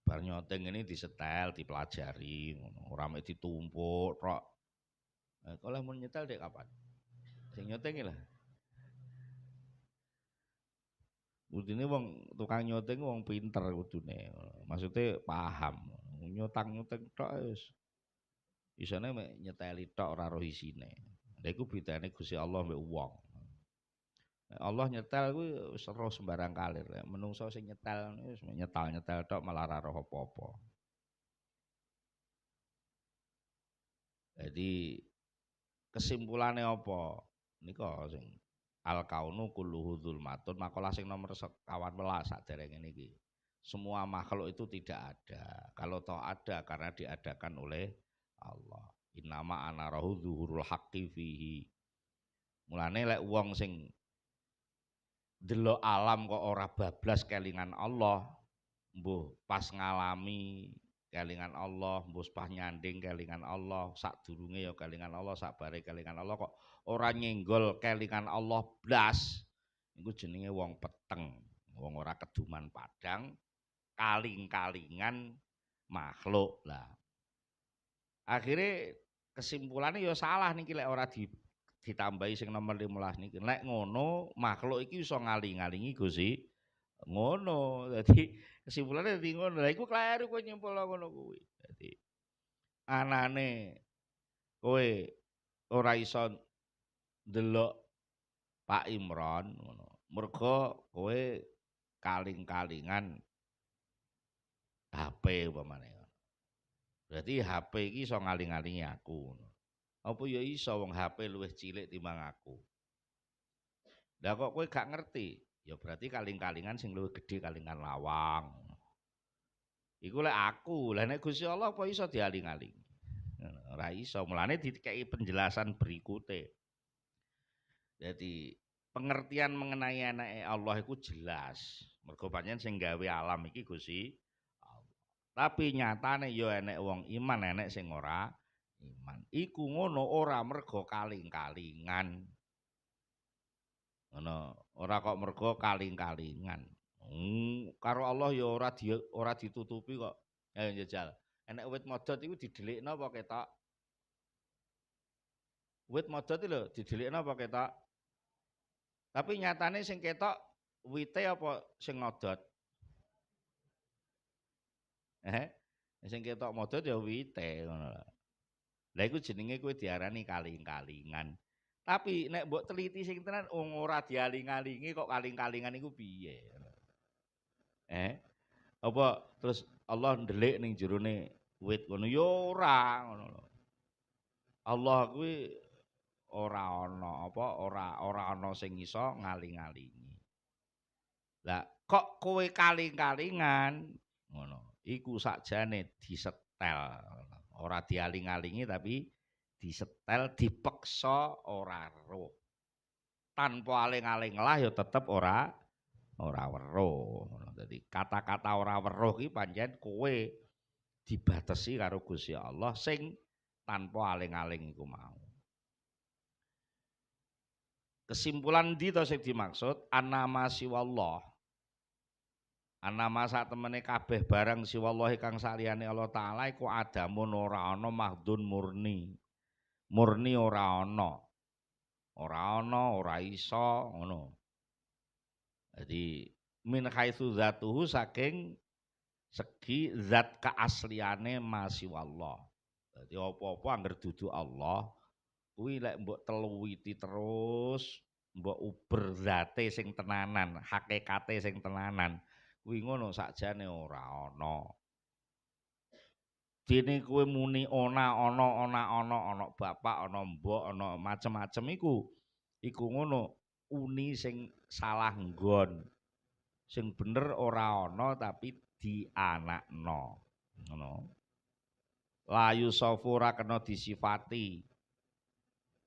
Bar nyoteng ini disetel, dipelajari ngono. Ora mek ditumpuk tok. Kalau mau nyetel dek kapan? Sing nyoteng lah. Kudune wong tukang nyoteng wong pinter kudune. Maksudnya paham. Nyotang-nyoteng tok wis. Isane mek nyeteli tok ora roh isine. Lha iku bedane Gusti Allah mbek wong. Allah nyetel kuwi wis roh sembarang kalir. Menungso sing nyetel wis nyetel tok malah ora roh apa-apa. Jadi kesimpulannya apa? Nika sing al kaunu kulluhu dzulmatun makalah sing nomor 11 saderenge niki. Semua makhluk itu tidak ada. Kalau toh ada karena diadakan oleh Allah. Innama anarahu zuhurul haqqi fihi. Mulane lek wong sing delok alam kok ora bablas kelingan Allah, mbuh pas ngalami kelingan Allah, mbus pas nyanding kelingan Allah, sadurunge ya kelingan Allah, sabare kelingan Allah kok ora nyenggol kelingan Allah blas. Iku jenenge wong peteng, wong ora keduman padang, kaling-kalingan makhluk lah. Akhirnya kesimpulannya ya salah niki lek ora ditambahi sing nomor 15 niki. Lek ngono makhluk iki iso ngaling-alingi Gusti ngono. Dadi kesimpulannya dadi ngono. Lah iku kleru kowe nyimpulno ngono kuwi. Dadi anane kowe ora iso ndelok Pak Imron ngono. Mergo kowe kaling-kalingan HP umpamane. Berarti HP iki iso ngaling-alingi aku. Apa ya iso wong HP luwih cilik timbang aku. Lah kok kowe gak ngerti? Ya berarti kaling-kalingan sing luwih gedhe kalingan lawang. Iku lek aku, lah nek Gusti Allah apa iso dialing-aling? Ora iso. Mulane dikeki penjelasan berikute. Jadi pengertian mengenai anake Allah iku jelas. Mergo pancen sing gawe alam iki Gusti Allah. Tapi nyatane ya enek wong iman, enek sing ora iman. Iku ngono ora mergo kaling-kalingan. Ngono, ora kok mergo kaling-kalingan. Karo Allah ya ora ditutupi kok. Ayo njajal. Enek wit modot iku didelikno apa ketok? Wit modot iki lho didelikno apa ketok? Tapi nyatane sing ketok wite apa sing ngodot? Sing ketok modot ya wite ngono lho. Lah iku jenenge kowe diarani kaling-kalingan. Tapi nek mbok teliti sing tenan ora dialing-alingi kok kaling-kalingan iku piye? Apa terus Allah ndelik ning jerone wit ngono ya ora ngono lho. Allah kuwi ora ana sing iso ngaling-alingi. Lah kok kowe kaling-kalingan ngono. Iku sakjane disetel. Ora dialing-alingi tapi disetel, dipeksa ora weruh. Tanpa aling-aling lah ya tetep ora weruh. Dadi kata-kata ora weruh iki pancen kowe dibatesi karo Gusti Allah sing tanpa aling-aling iku mau. Kesimpulan ndi to sing dimaksud anama siwallah. Anama sak temene kabeh barang siwallahi kang saliyane Allah taala iku adamun ora ana mahdun murni. Murni ora ana. Ora iso ngono. Jadi min haitsu zatuhu saking segi zat keasliane masiwallah. Jadi apa-apa angger dudu Allah kuwi lek mbok teluwiti terus mbok uber zate sing tenanan, hakikate sing tenanan. Kuwi ngono sakjane ora ana. Dene kowe muni ana bapak, ana mbok, ana macem-macem iku ngono uni sing salah nggon. Sing bener ora ana tapi dianakno. Ngono. La yusafu ora kena disifati.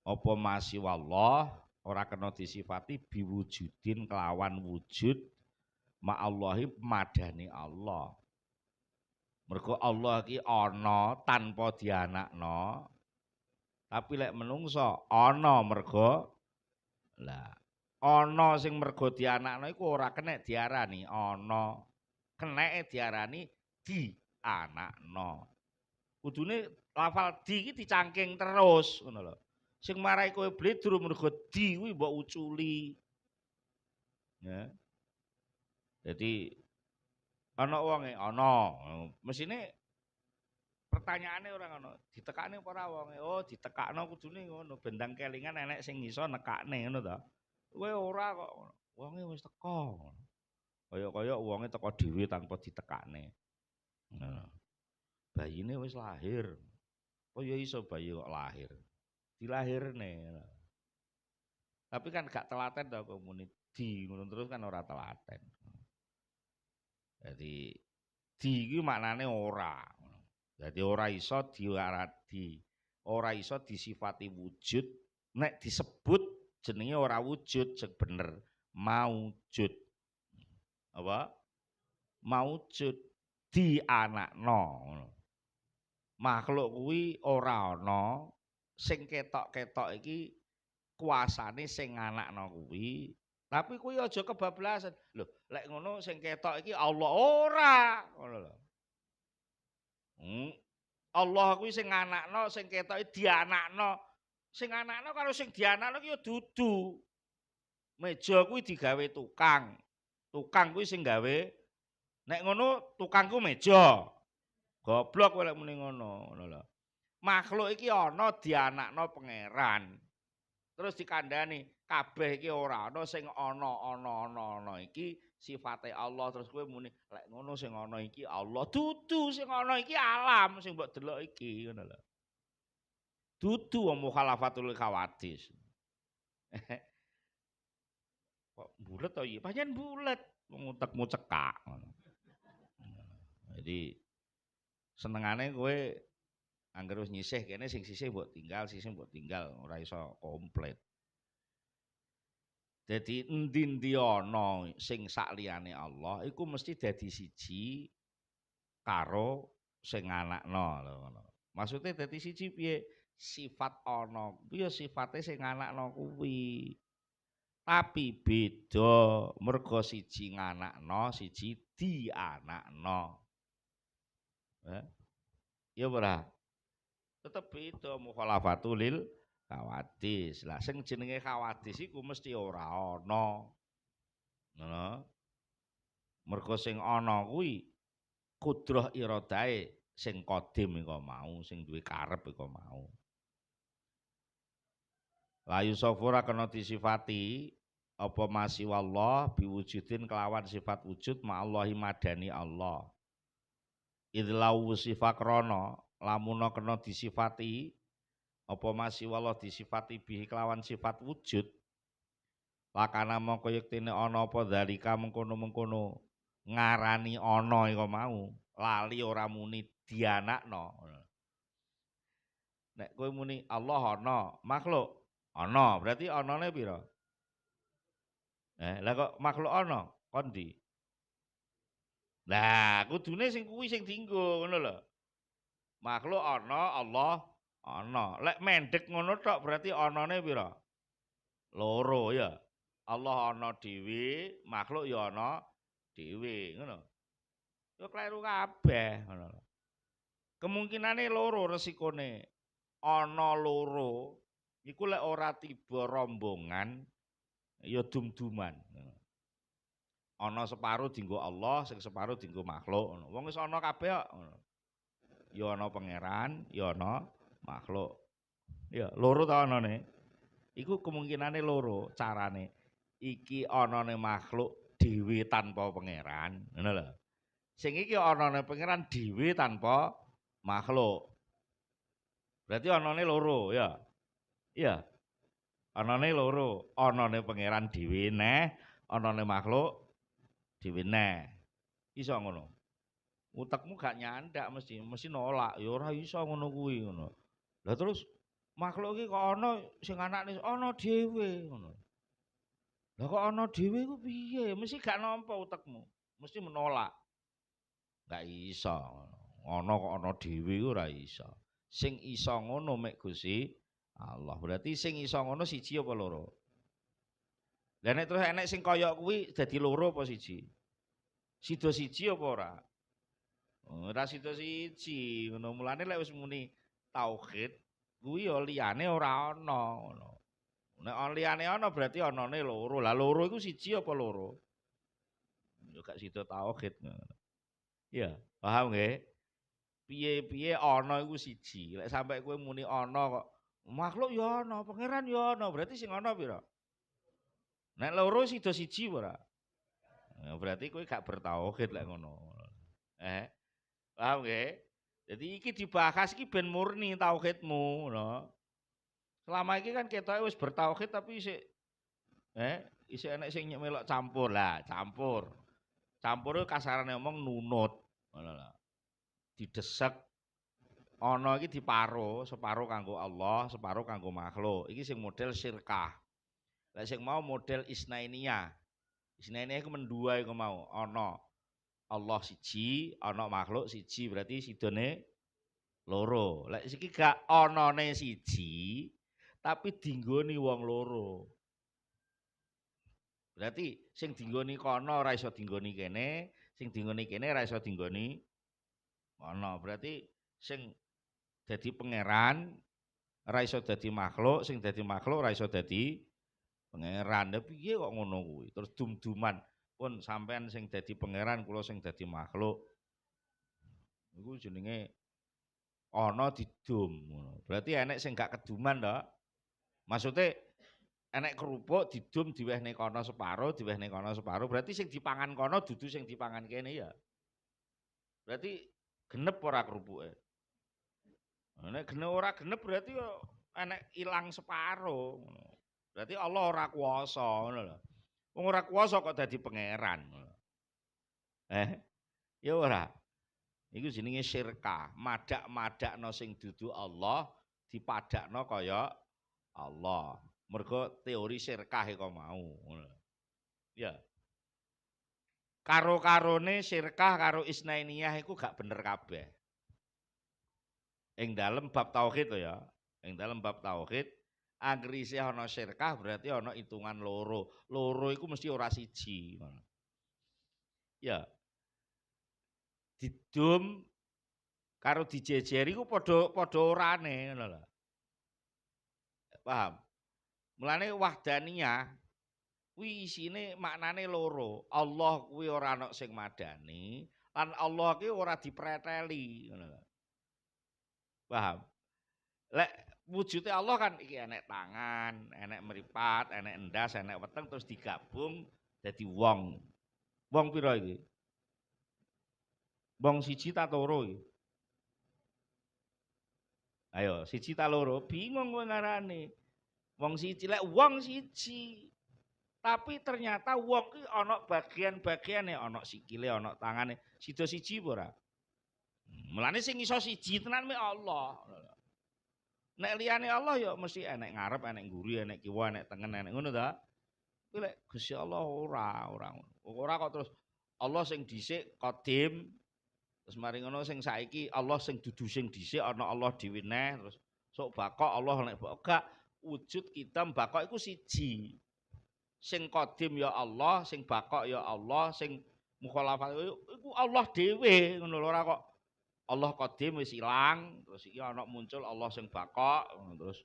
Apa masiwallah ora kena disifati biwujudin kelawan wujud ma'allahi madani Allah. Mergo Allah iki ana tanpa dianakno. Tapi lek menungso ana mergo lah ana sing mergo dianakno iku ora kenek diarani ana. Keneke diarani dianakno. Kudune lafal di iki dicangking terus ngono lho. Sing marai kowe bledru mergo di kuwi mbok uculi. Ya. Jadi ana wonge ana. Mesine pertanyaane ora ngono, ditekakne apa ora wonge? Oh, ditekakno kudune ngono, bendang kelingan enek sing iso nekakne ngono to. Kowe ora kok. Wonge wis teko. Kaya-kaya wonge teko dhewe tanpa ditekakne. Nah. Bayine wis lahir. Oh ya iso bayi kok lahir. Dilahirne. Tapi kan gak telaten to komuni di ngono terus kan ora telaten. Jadi di iki maknane ora. Jadi ora iso diarati, ora iso disifati wujud, nek disebut jenenge ora wujud sing bener, maujud. Apa? Maujud dianakno. Makhluk kuwi ora ana sing ketok-ketok iki kuasane sing anakno kuwi. Tapi kuwi aja kebablasan. Lho, lek ngono sing ketok iki Allah ora, ngono lho. Allah kuwi sing anakno, sing ketoke dianakno. Sing anakno karo sing dianakno ki ya dudu. Meja kuwi digawe tukang. Tukang kuwi sing gawe. Nek ngono tukang ku meja. Goblok kowe lek muni ngono, ngono lho. Makhluk iki ana dianakno pangeran. Terus dikandani kabeh iki ora ana sing ana iki sifate Allah. Terus kowe muni lek ngono sing ana iki Allah. Dudu sing ana iki alam sing mbok delok iki ngono lho. Dudu mukhalafatul khawadis. Kok bulet to iki? Pancen bulet, ngutek-mu cekak ngono. Jadi senengane kowe angger wis nyisih kene sing sisih mbok tinggal, ora iso komplit. Dadi endi-endi ana sing sakliyane Allah iku mesti dadi siji karo sing anakno lho ngono. Maksude dadi siji piye? Sifat ana kuwi ya sifate sing anakno kuwi. Tapi beda mergo siji nganakno, siji dianakno. Ya ora. Tetep beda mukhalafatul khawadis. Lah sing jenenge khawadis iku mesti ora ana. Ngono. Mergo sing ana kuwi kudrah iradahe sing qadim iku mau, sing duwe karep iku mau. La yusofu ora kena disifati apa masih wallah biwujudin kelawan sifat wujud ma'allahi madani Allah. Idlau sifat krono lamuna kena disifati apa masih wallah disifati bihi kelawan sifat wujud. Lakana mongko yektine ana apa dalika mengkono-mengkono ngarani ana iku mau lali ora muni dianakno. Nek kowe muni Allah ana, makhluk ana, berarti anane pira? Lah kok makhluk ana, kondi? Lah kudune sing kuwi sing dienggo ngono lho. Makhluk ana, Allah ana. Lek mendek ngono tok berarti anane pira? Loro ya. Allah ana dhewe, makhluk ya ana dhewe, ngono. Yo kleru kabeh ngono lho. Kemungkinane loro resikone. Ana loro iku lek ora tiba rombongan ya dum-duman. Ana separo dienggo Allah, sing separo dienggo makhluk ngono. Wong wis ana kabeh kok ngono. Ya ana pangeran, ya ana makhluk. Ya, loro ta anane. Iku kemungkinane loro carane. Iki anane makhluk dhewe tanpa pangeran, ngono lho. Sing iki anane pangeran dhewe tanpa makhluk. Berarti anane loro ya. Iya. Anane loro, anane pangeran dhewe neh, anane makhluk dhewe neh. Iso ngono. Utekmu gak nyandak mesti nolak. Ya ora iso ngono kuwi ngono. Lah terus makhluk iki kok ana sing anakne ana dhewe ngono. Lah kok ana dhewe ku piye? Mesti gak nampa utekmu. Mesti menolak. Gak iso. Ana kok ana dhewe ora iso. Sing iso ngono mek Gusti Allah. Berarti sing iso ngono siji apa loro? Lah nek terus enek sing kaya kuwi dadi loro apa siji? Sida siji apa ora? Ora sida siji. Ngono mulane lek wis muni tauhid kuwi ya liyane ora ana ngono. Nek liyane ana berarti anane loro. Lah loro iku siji apa loro? Ya gak sida tauhid ngono. Iya, paham nggih? Piye-piye ana iku siji. Lek sampe kowe muni ana kok makhluk ya ana, pangeran ya ana, berarti sing ana pira? Nek loro sida siji ora? Ya, berarti kowe gak bertauhid lek ngono. Paham nggih? Jadi iki dibahas iki ben murni tauhidmu, ngono. Selama iki kan ketoke wis bertauhid tapi isih isih enek sing melok campur. Lah, campur. Campur itu kasarane ngomong nunut, ngono lho. Didesek ana iki diparo, separo kanggo Allah, separo kanggo makhluk. Iki sing model syirkah. Lah sing mau model isnainiyah. Isnainiyah iku mendua iku mau, ana Allah siji, ana makhluk siji, berarti sidone loro. Lek iki gak anane siji, tapi dinggoni wong loro. Berarti sing dinggoni kono ora iso dinggoni kene, sing dinggoni kene ora iso dinggoni kono. Berarti sing dadi pangeran ora iso dadi makhluk, sing dadi makhluk ora iso dadi pangeran. Lah piye kok ngono kuwi? Terus dum-duman pun sampean sing dadi pangeran, kula sing dadi makhluk. Iku jenenge ana didum ngono. Berarti enek sing gak keduman to. Maksudnya enek kerupuk didum diwehne kono separo, diwehne kono separo. Berarti sing dipangan kono dudu sing dipangan kene ya. Berarti genep ora kerupuke. Nek genep ora genep berarti yo enek ilang separo. Berarti Allah ora kuwasa ngono lho. Wong ora kuwasa kok dadi pangeran. Ya ora. Iku jenenge syirkah, madak-madakno sing dudu Allah dipadakno kaya Allah. Mergo teori syirkah iku mau. Ya. Karo-karone syirkah karo isnainiyah iku gak bener kabeh. Ing dalem bab tauhid to ya. Ing dalem bab tauhid angger isih ana syirkah berarti ana hitungan loro. Loro iku mesti ora siji. Ya. Didum karo dijejeri ku padha orane ngono lho. Paham? Mulane wahdaniyah kuwi isine maknane loro. Allah kuwi ora ana sing madani, lan Allah ki ora dipreteli ngono lho. Paham? Lek Wujude Allah kan iki enek tangan, enek mripat, enek endas, enek weteng terus digabung dadi wong. Wong pira iki? Wong siji ta loro iki? Ayo, siji ta loro? Bingung kowe ngarane. Wong siji lek wong siji. Tapi ternyata wong ki ana bagian-bagiane, ana sikile, ana tangane. Sida siji apa ora? Mulane sing iso siji tenan mek Allah. Nek liyane Allah ya mesti enek ngarep, enek ngguri, enek kiwa, enek tengen, enek ngono ta. Kuwi lek Gusti Allah ora ngono. Ora kok terus Allah sing dhisik qadim, terus mari ngono sing saiki Allah sing dudu sing dhisik ana Allah dhewe neh terus sok bakok Allah nek gak wujud kita bakok iku siji. Sing qadim ya Allah, sing bakok ya Allah, sing mukhalafat iku Allah dhewe ngono lho ora kok Allah qadim wis ilang, terus iki ana muncul Allah sing bakok, terus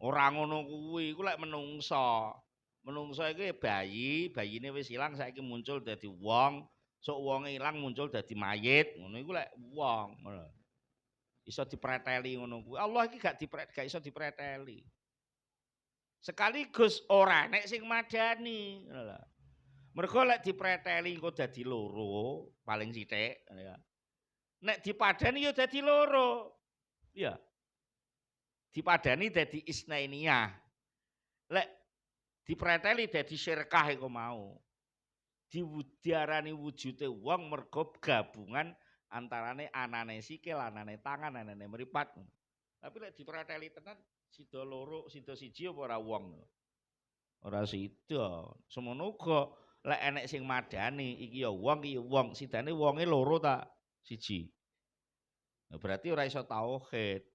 ora ngono kuwi, iku lek menungsa. Menungsa iki bayi, bayine wis ilang saiki muncul dadi wong, sok wonge ilang muncul dadi mayit, ngono iku lek wong, ngono. Iso dipreteli ngono kuwi. Allah iki gak iso dipreteli. Sekaligus ora nek sing madani, ngono lho. Mergo lek dipreteli engko dadi loro, paling sithik, ya. Nek dipadani ya dadi loro. Iya. Dipadani dadi isnainiyah. Lek dipreteli dadi syirkah iku mau. Diarani wujude wong mergo gabungan antarane anane sikil, anane tangan, anane mripat. Tapi lek dipreteli tenan sida loro, sida siji apa ora wong. Ora sida. Semono uga lek enek sing madani iki ya wong, sidane wonge loro ta? Siji. Nah, berarti ora iso tauhid.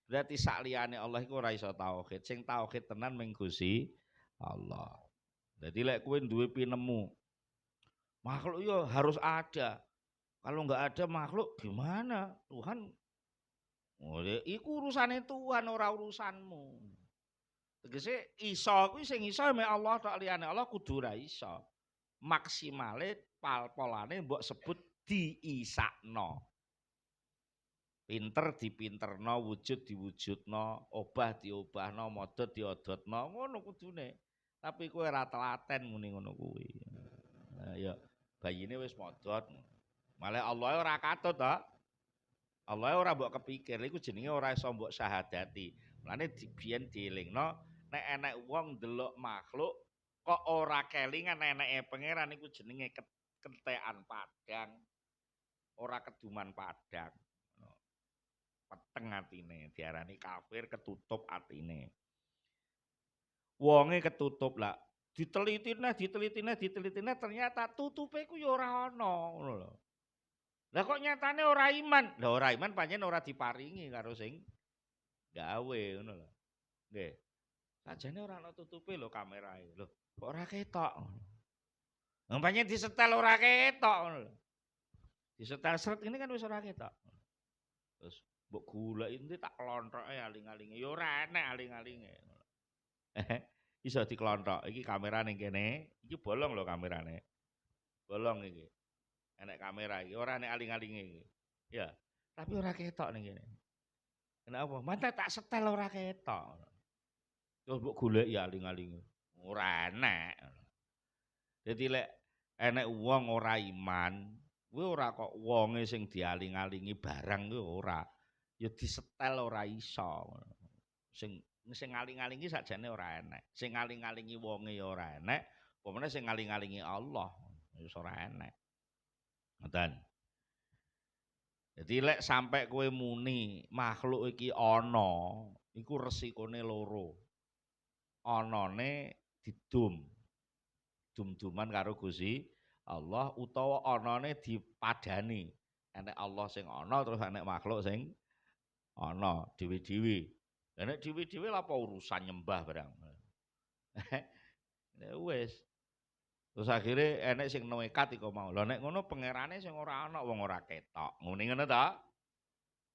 Berarti sakliyane Allah iku ora iso tauhid. Sing tauhid tenan mung Gusti Allah. Jadi lek kowe duwe pinemu makhluk yo harus ada. Kalau enggak ada makhluk gimana? Tuhan oh, iku urusane Tuhan ora urusanmu. Tegese iso kuwi sing iso mek Allah tok liyane Allah kudu ora iso. Maksimale pal-polane mbok sebut diisakno. Pinter dipinterno, wujud diwujudno, obah diobahno, modot diodotno, ngono kudune. Tapi kowe ora telaten muni ngono kuwi. Nah, ya bayine wis modot. Malah Allah ora katut to. Allah ora mbok kepikir, iku jenenge ora iso mbok syahadati. Mulane biyen dielingno nek enek wong ndelok makhluk kok ora kelingan eneke pangeran iku jenenge kentekan padang. Ora keduman padang. Peteng atine diarani kafir ketutup atine. Wonge ketutup lah. Ditelitine ternyata tutupe ku ya ora ana ngono lho. Lah kok nyatane ora iman. Lah ora iman pancen ora diparingi karo sing gawe ngono lho. Nggih. Sajane ora ana tutupe lho kamerae. Lho, kok ora ketok ngono. Lah pancen disetel ora ketok ngono lho. Disetel sret ini kan wis ora ketok. Terus mbok goleki nanti tak klontroke aling-alinge. Ya ora enek aling-alinge. Iso diklontok. Iki kamera ning kene, iki bolong lho kamerane. Bolong iki. Enek kamera iki, ora enek aling-alinge iki. Ya, tapi ora ketok ning kene. Kenapa? Mate tak setel ora ketok. Terus mbok goleki aling-alinge. Ora enek. Dadi lek enek wong ora iman, kuwi ora kok wonge sing dialing-alingi barang kuwi ora. Ya disetel ora iso. Sing ngaling-alingi sakjane ora enek. Sing ngaling-alingi wonge ya ora enek, pemene sing ngaling-alingi Allah wis ora enek. Ngoten. Jadi lek sampai kowe muni makhluk iki ana, iku resikone loro. Anane didum. Dum-duman karo Gusti Allah utawa anane dipadani. Enek Allah sing ana terus enek makhluk sing ana dhewe-dhewe. Lah nek dhewe-dhewe lha apa urusan nyembah barang. Wis. Terus akhirnya enek sing nekat iku mau. Lah nek ngono pangerane sing ora ana wong ora ketok. Ngene ngono ta?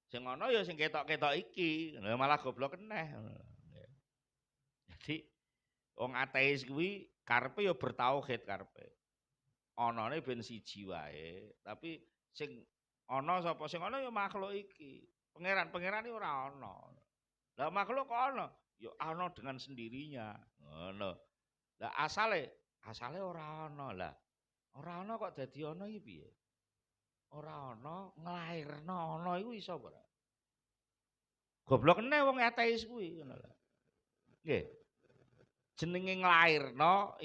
Sing ana ya sing ketok-ketok iki. Lah malah goblok keneh. Jadi wong ateis kuwi karepe ya bertauhid karepe. Anane ben siji wae, tapi sing ana sapa sing ana ya makhluk iki. Pangeran iki ora ana. Lah makhluk kok ana? Ya ana dengan sendirinya. Ngono. Lah asale ora ana lah. Ora ana kok dadi ana iki piye? Ora ana nglairno ana iku iso apa ora? Goblok meneh wong ateis kuwi ngono lho. Nggih. Jenenge nglairno